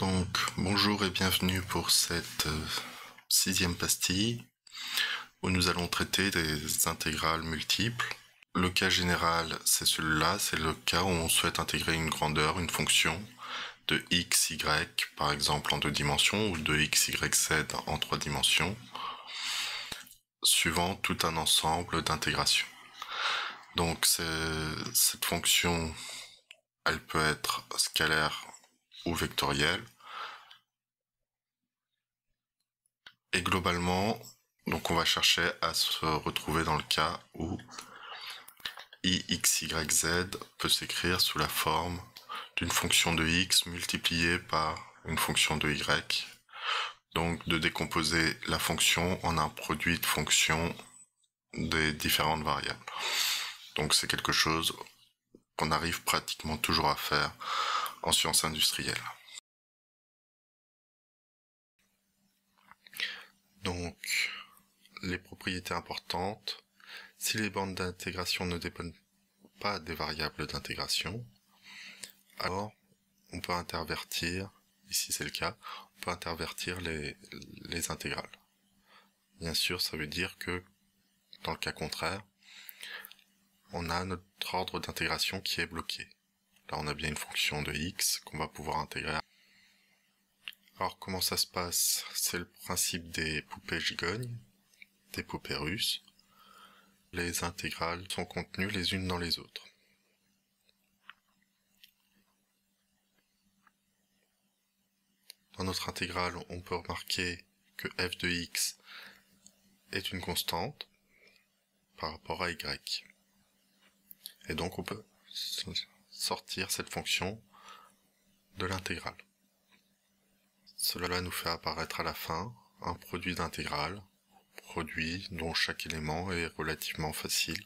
Donc, bonjour et bienvenue pour cette sixième pastille où nous allons traiter des intégrales multiples. Le cas général, c'est celui-là, c'est le cas où on souhaite intégrer une grandeur, une fonction de x, y, par exemple en 2 dimensions, ou de x, y, z en 3 dimensions, suivant tout un ensemble d'intégrations. Donc, cette fonction, elle peut être scalaire ou vectorielle. Et globalement, donc on va chercher à se retrouver dans le cas où i, x, y, z peut s'écrire sous la forme d'une fonction de x multipliée par une fonction de y. Donc de décomposer la fonction en un produit de fonctions des différentes variables. Donc c'est quelque chose qu'on arrive pratiquement toujours à faire en sciences industrielles. Donc, les propriétés importantes, si les bandes d'intégration ne dépendent pas des variables d'intégration, alors on peut intervertir, ici c'est le cas, on peut intervertir les intégrales. Bien sûr, ça veut dire que, dans le cas contraire, on a notre ordre d'intégration qui est bloqué. Là, on a bien une fonction de x qu'on va pouvoir intégrer. Alors, comment ça se passe? C'est le principe des poupées gigognes, des poupées russes. Les intégrales sont contenues les unes dans les autres. Dans notre intégrale, on peut remarquer que f de x est une constante par rapport à y. Et donc on peut sortir cette fonction de l'intégrale. Cela nous fait apparaître à la fin un produit d'intégrale, produit dont chaque élément est relativement facile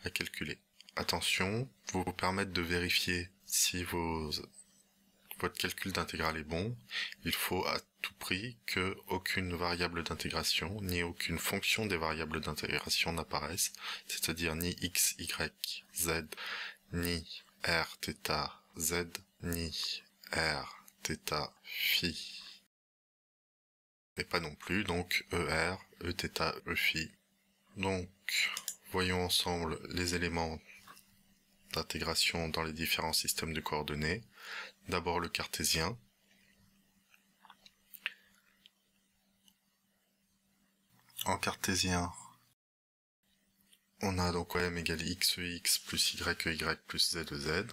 à calculer. Attention, pour vous permettre de vérifier si votre calcul d'intégrale est bon, il faut à tout prix que aucune variable d'intégration, ni aucune fonction des variables d'intégration n'apparaisse, c'est-à-dire ni x, y, z, ni r, θ, z, ni r, θ, phi, et pas non plus, donc er, eθ, eφ. Donc, voyons ensemble les éléments d'intégration dans les différents systèmes de coordonnées. D'abord le cartésien. En cartésien, on a donc m égale xex plus yey plus zez.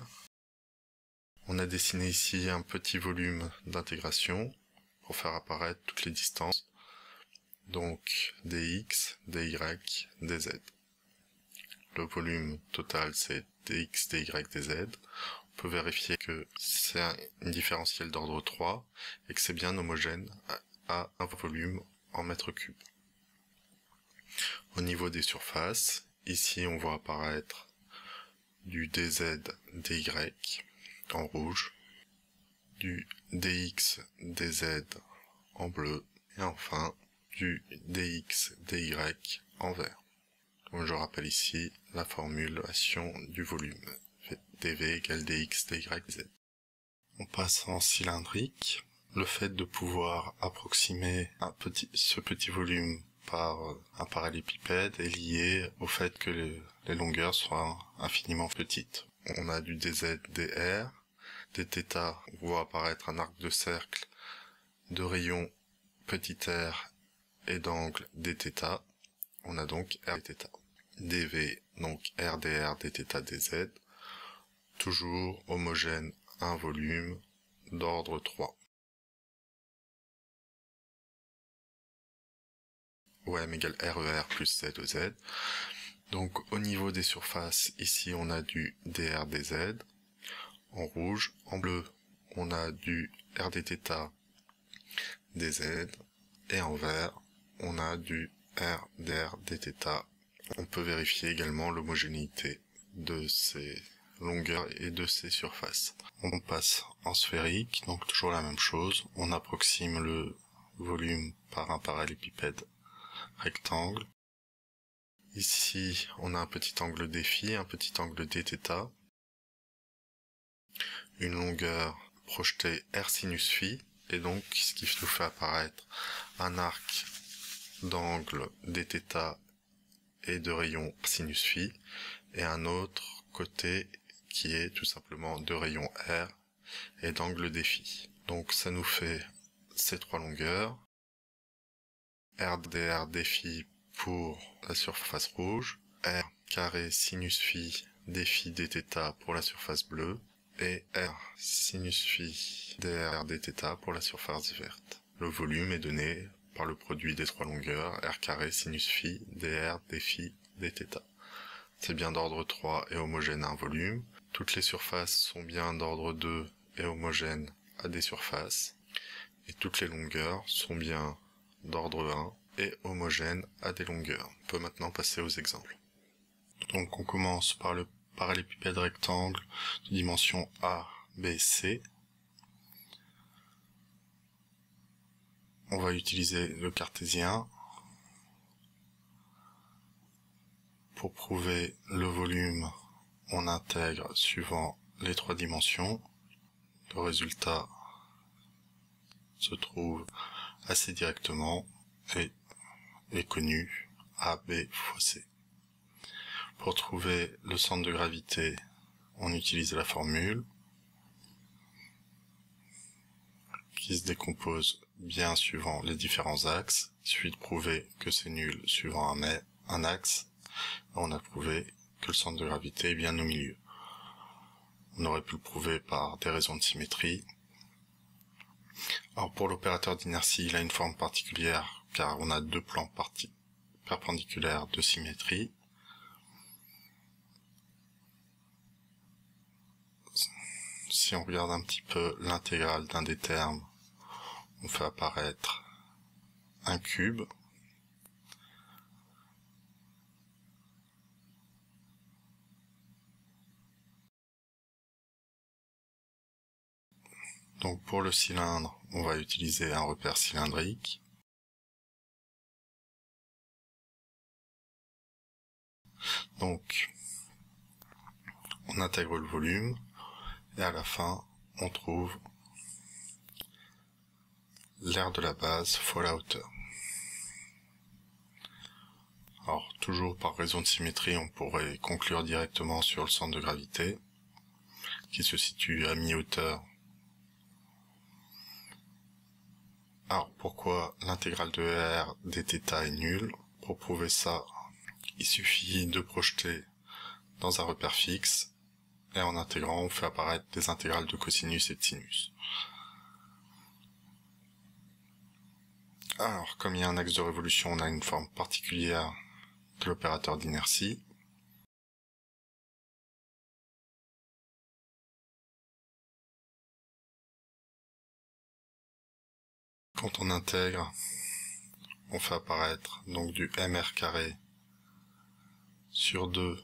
On a dessiné ici un petit volume d'intégration pour faire apparaître toutes les distances. Donc dx, dy, dz. Le volume total c'est dx, dy, dz. On peut vérifier que c'est une différentielle d'ordre 3 et que c'est bien homogène à un volume en mètres cubes. Au niveau des surfaces, ici on voit apparaître du dz, dy en rouge, du dx, dz en bleu, et enfin du dx, dy en vert. Donc je rappelle ici la formulation du volume, dv égale dx, dy, dz. On passe en cylindrique. Le fait de pouvoir approximer ce petit volume par un parallélépipède est lié au fait que les longueurs soient infiniment petites. On a du dz, dr, dθ, on voit apparaître un arc de cercle de rayon petit r et d'angle dθ. On a donc r dθ. dv, donc r dr, dθ, dz, toujours homogène, un volume d'ordre 3. OM égale RER plus ZEZ. Donc au niveau des surfaces, ici on a du dr dz en rouge, en bleu on a du r dθ dz et en vert on a du r dr dθ. On peut vérifier également l'homogénéité de ces longueurs et de ces surfaces. On passe en sphérique, donc toujours la même chose, on approxime le volume par un parallélépipède rectangle. Ici, on a un petit angle dφ, un petit angle dθ, une longueur projetée r sinus phi, et donc ce qui nous fait apparaître un arc d'angle dθ et de rayon sinus phi, et un autre côté qui est tout simplement de rayon r et d'angle dφ. Donc ça nous fait ces trois longueurs, r dr dφ pour la surface rouge, r carré sinus phi dφ dθ pour la surface bleue, et r sinus phi dr dθ pour la surface verte. Le volume est donné par le produit des trois longueurs, r carré sinus phi dr dφ dθ. C'est bien d'ordre 3 et homogène à un volume. Toutes les surfaces sont bien d'ordre 2 et homogènes à des surfaces. Et toutes les longueurs sont bien d'ordre 1 et homogènes à des longueurs. On peut maintenant passer aux exemples. Donc on commence par le parallélépipède rectangle de dimension A, B, C. On va utiliser le cartésien pour prouver le volume. On intègre suivant les trois dimensions. Le résultat se trouve assez directement et est connu, AB fois C. Pour trouver le centre de gravité, on utilise la formule qui se décompose bien suivant les différents axes. Il suffit de prouver que c'est nul suivant un axe. On a prouvé que le centre de gravité est bien au milieu. On aurait pu le prouver par des raisons de symétrie. Alors pour l'opérateur d'inertie, il a une forme particulière car on a deux plans perpendiculaires de symétrie. Si on regarde un petit peu l'intégrale d'un des termes, on fait apparaître un cube. Donc pour le cylindre, on va utiliser un repère cylindrique. Donc on intègre le volume et à la fin on trouve l'aire de la base fois la hauteur. Alors toujours par raison de symétrie, on pourrait conclure directement sur le centre de gravité qui se situe à mi-hauteur. Alors pourquoi l'intégrale de r dθ est nulle? Pour prouver ça, il suffit de projeter dans un repère fixe et en intégrant on fait apparaître des intégrales de cosinus et de sinus. Alors comme il y a un axe de révolution, on a une forme particulière de l'opérateur d'inertie. Quand on intègre, on fait apparaître donc du mr carré sur 2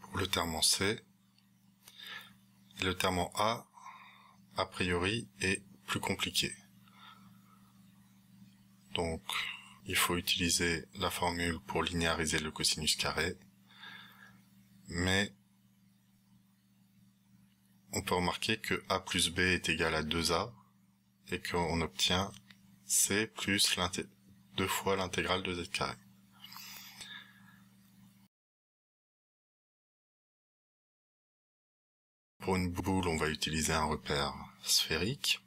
pour le terme en C. Et le terme en a priori, est plus compliqué. Donc, il faut utiliser la formule pour linéariser le cosinus carré. Mais, on peut remarquer que a plus b est égal à 2a, et qu'on obtient c plus 2 fois l'intégrale de z carré. Pour une boule, on va utiliser un repère sphérique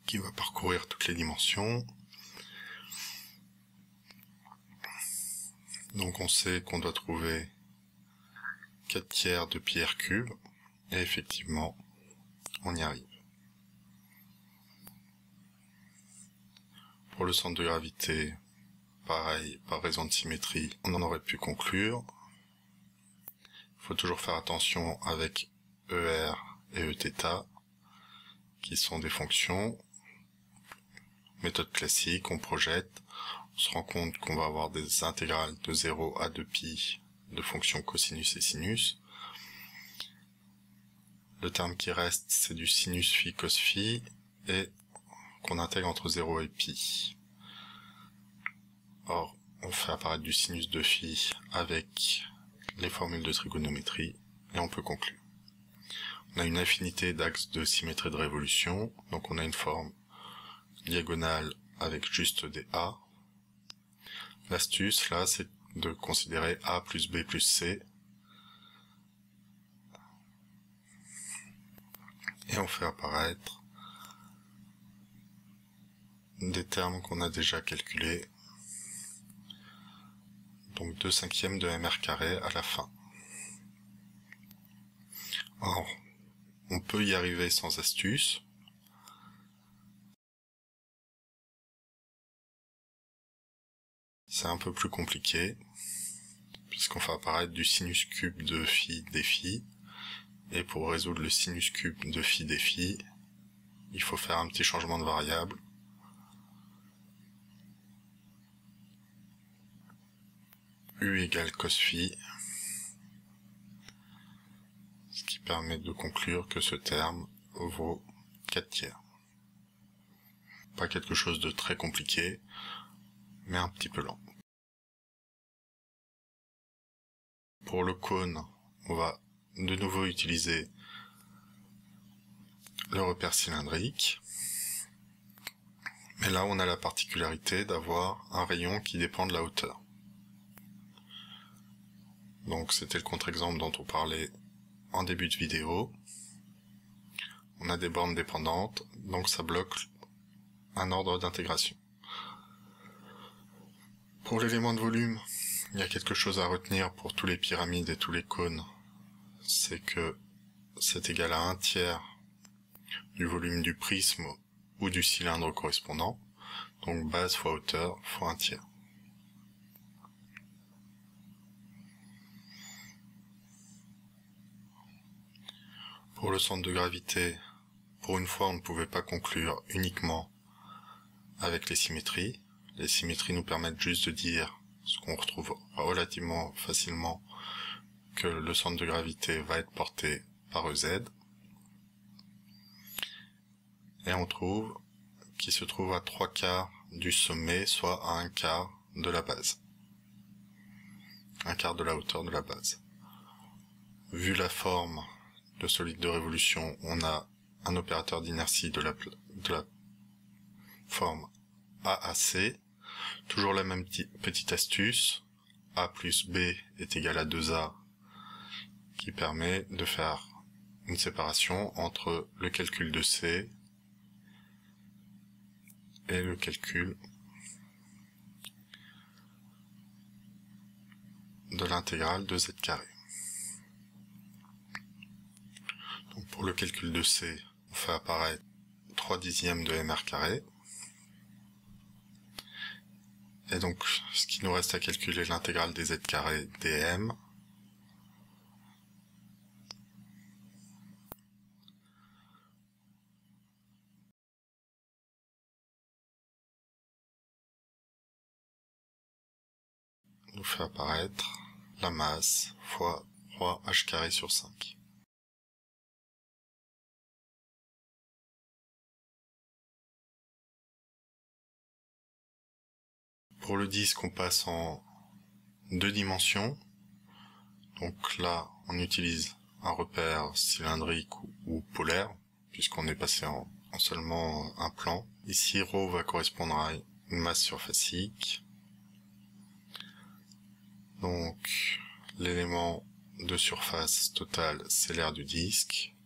qui va parcourir toutes les dimensions. Donc on sait qu'on doit trouver 4 tiers de pi r cube, et effectivement, on y arrive. Pour le centre de gravité, pareil, par raison de symétrie, on en aurait pu conclure. Il faut toujours faire attention avec ER et Eθ, qui sont des fonctions. Méthode classique, on projette, on se rend compte qu'on va avoir des intégrales de 0 à 2π de fonctions cosinus et sinus. Le terme qui reste, c'est du sinus phi cos phi, et qu'on intègre entre 0 et π. Or, on fait apparaître du sinus de phi avec les formules de trigonométrie, et on peut conclure. On a une infinité d'axes de symétrie de révolution, donc on a une forme diagonale avec juste des A. L'astuce, là, c'est de considérer A plus B plus C. Et on fait apparaître des termes qu'on a déjà calculés. Donc 2/5 de mr carré à la fin. Or, on peut y arriver sans astuce. C'est un peu plus compliqué, puisqu'on fait apparaître du sinus cube de phi des phi. Et pour résoudre le sinus cube de phi des phi, il faut faire un petit changement de variable. U égale cos phi, ce qui permet de conclure que ce terme vaut 4/3. Pas quelque chose de très compliqué, mais un petit peu lent. Pour le cône, on va de nouveau utiliser le repère cylindrique. Mais là, on a la particularité d'avoir un rayon qui dépend de la hauteur. Donc c'était le contre-exemple dont on parlait en début de vidéo. On a des bornes dépendantes, donc ça bloque un ordre d'intégration. Pour l'élément de volume, il y a quelque chose à retenir pour tous les pyramides et tous les cônes. C'est que c'est égal à 1/3 du volume du prisme ou du cylindre correspondant. Donc base fois hauteur fois 1/3. Pour le centre de gravité, pour une fois, on ne pouvait pas conclure uniquement avec les symétries. Les symétries nous permettent juste de dire ce qu'on retrouve relativement facilement, que le centre de gravité va être porté par EZ. Et on trouve qu'il se trouve à 3/4 du sommet, soit à 1/4 de la base. 1/4 de la hauteur de la base. Vu la forme de solide de révolution, on a un opérateur d'inertie de la forme AAC. Toujours la même petite astuce, A plus B est égal à 2A, qui permet de faire une séparation entre le calcul de C et le calcul de l'intégrale de Z carré. Donc pour le calcul de C, on fait apparaître 3/10 de mr carré. Et donc, ce qui nous reste à calculer, l'intégrale des Z carré dm. Nous fait apparaître la masse fois 3 h carré sur 5. Pour le disque, on passe en 2 dimensions. Donc là, on utilise un repère cylindrique ou polaire, puisqu'on est passé en seulement un plan. Ici, ρ va correspondre à une masse surfacique. Donc, l'élément de surface totale, c'est l'aire du disque.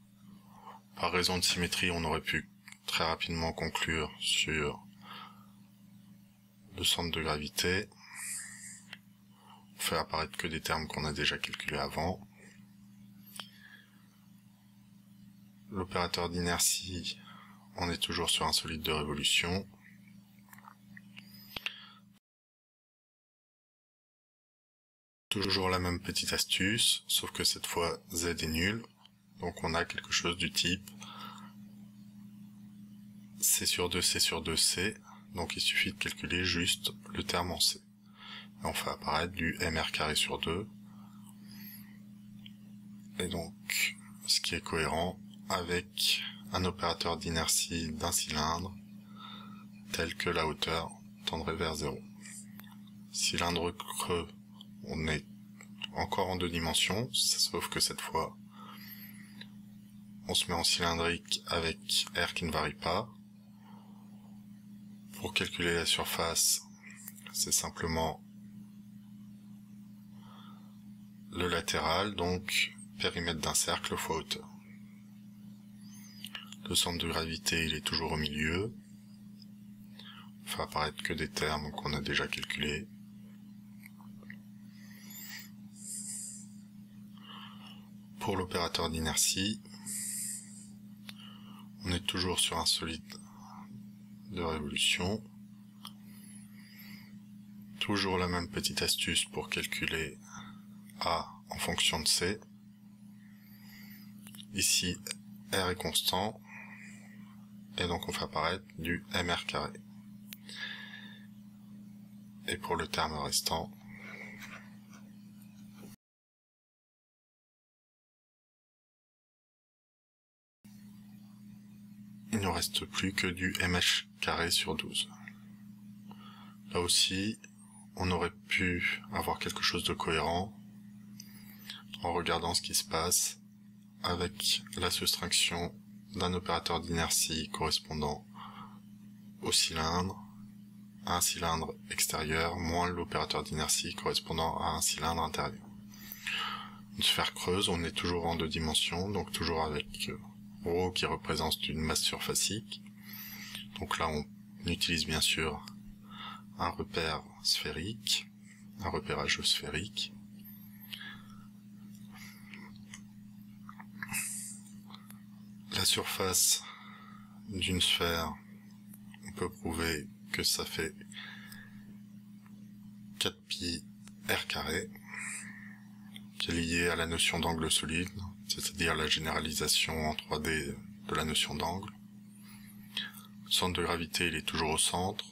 Par raison de symétrie, on aurait pu très rapidement conclure sur le centre de gravité. On fait apparaître que des termes qu'on a déjà calculés avant. L'opérateur d'inertie, on est toujours sur un solide de révolution. Toujours la même petite astuce, sauf que cette fois Z est nul. Donc on a quelque chose du type C sur 2, C sur 2, C. Donc il suffit de calculer juste le terme en C. Et on fait apparaître du mr carré sur 2. Et donc, ce qui est cohérent avec un opérateur d'inertie d'un cylindre tel que la hauteur tendrait vers 0. Cylindre creux, on est encore en 2 dimensions, sauf que cette fois, on se met en cylindrique avec R qui ne varie pas. Pour calculer la surface, c'est simplement le latéral, donc périmètre d'un cercle fois hauteur. Le centre de gravité, il est toujours au milieu. On fait apparaître que des termes qu'on a déjà calculés. Pour l'opérateur d'inertie, on est toujours sur un solide de révolution. Toujours la même petite astuce pour calculer A en fonction de C. Ici, R est constant, et donc on fait apparaître du mr carré. Et pour le terme restant, il ne reste plus que du mh carré sur 12. Là aussi, on aurait pu avoir quelque chose de cohérent en regardant ce qui se passe avec la soustraction d'un opérateur d'inertie correspondant au cylindre, à un cylindre extérieur, moins l'opérateur d'inertie correspondant à un cylindre intérieur. Une sphère creuse, on est toujours en 2 dimensions, donc toujours avec ρ qui représente une masse surfacique. Donc là, on utilise bien sûr un repère sphérique, un repérage sphérique. La surface d'une sphère, on peut prouver que ça fait 4pi r carré, qui est lié à la notion d'angle solide, c'est-à-dire la généralisation en 3D de la notion d'angle. Le centre de gravité, il est toujours au centre.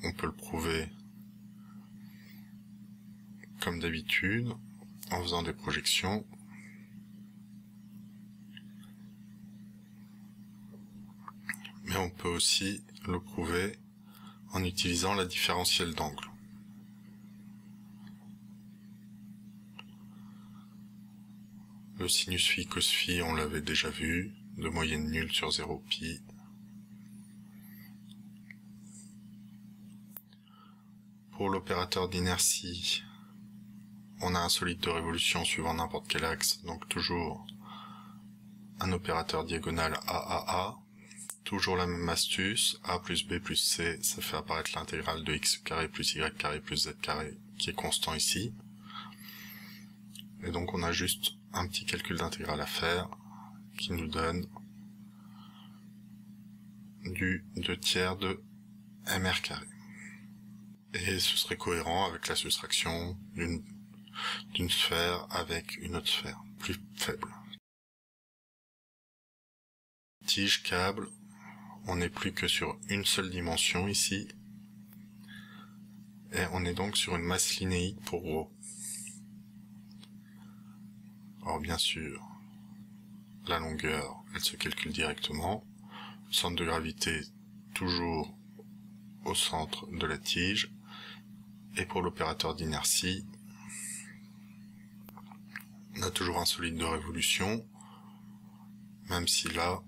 On peut le prouver comme d'habitude, en faisant des projections. Mais on peut aussi le prouver en utilisant la différentielle d'angle. Le sinus phi cos phi, on l'avait déjà vu, de moyenne nulle sur 0 pi. Pour l'opérateur d'inertie, on a un solide de révolution suivant n'importe quel axe, donc toujours un opérateur diagonal AAA. Toujours la même astuce, A plus B plus C, ça fait apparaître l'intégrale de x carré plus y carré plus z carré, qui est constant ici. Et donc on a juste un petit calcul d'intégrale à faire, qui nous donne du 2/3 de mr carré. Et ce serait cohérent avec la soustraction d'une sphère avec une autre sphère, plus faible. Tige, câble, on n'est plus que sur une seule dimension ici, et on est donc sur une masse linéique pour ρ. Alors bien sûr, la longueur, elle se calcule directement, le centre de gravité toujours au centre de la tige, et pour l'opérateur d'inertie, on a toujours un solide de révolution, même si là,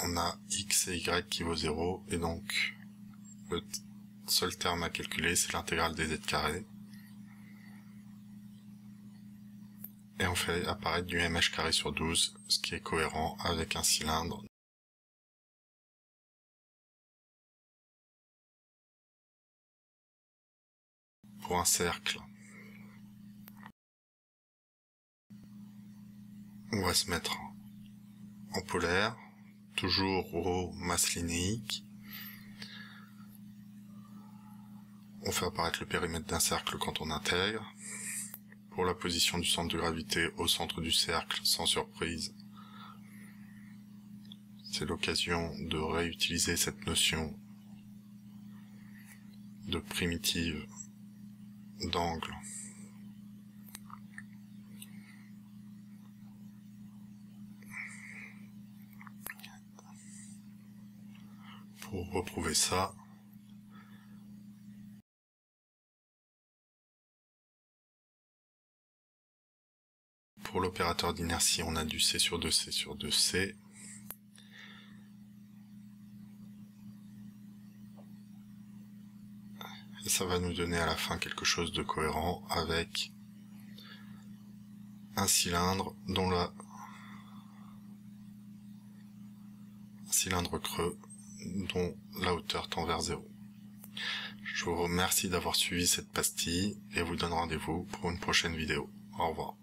on a x et y qui vaut 0, et donc le seul terme à calculer, c'est l'intégrale des z carré. Et on fait apparaître du mh carré sur 12, ce qui est cohérent avec un cylindre. Pour un cercle, on va se mettre en polaire, toujours ρ masse linéique. On fait apparaître le périmètre d'un cercle quand on intègre. Pour la position du centre de gravité au centre du cercle, sans surprise, c'est l'occasion de réutiliser cette notion de primitive d'angle pour reprouver ça. pour l'opérateur d'inertie, on a du C sur 2C sur 2C. Et ça va nous donner à la fin quelque chose de cohérent avec un cylindre dont un cylindre creux dont la hauteur tend vers 0. Je vous remercie d'avoir suivi cette pastille et vous donne rendez-vous pour une prochaine vidéo. Au revoir.